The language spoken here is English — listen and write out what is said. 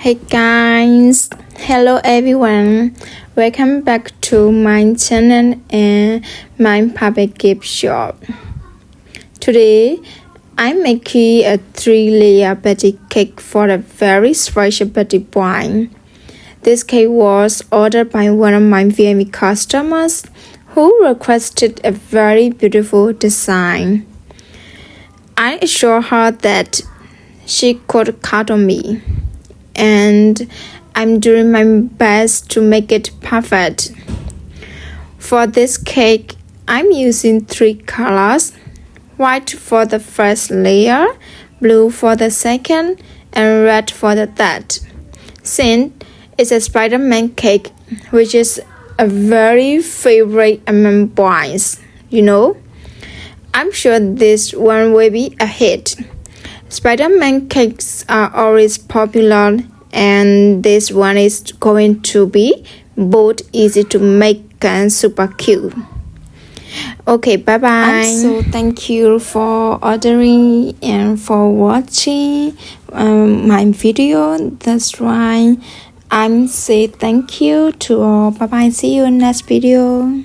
Hey guys, hello everyone, welcome back to my channel and my puppet gift shop. Today, I'm making a 3-layer birthday cake for a very special birthday boy. This cake was ordered by one of my VIP customers who requested a very beautiful design. I assured her that she could count on me, and I'm doing my best to make it perfect. For this cake, I'm using 3 colors: white for the first layer, blue for the second, and red for the third. Since it's a Spider-Man cake, which is a very favorite among boys, I'm sure this one will be a hit. Spider-Man cakes are always popular, and this one is going to be both easy to make and super cute. Okay, bye-bye. So thank you for ordering and for watching my video. That's why I'm say thank you to all. Bye-bye. See you in next video.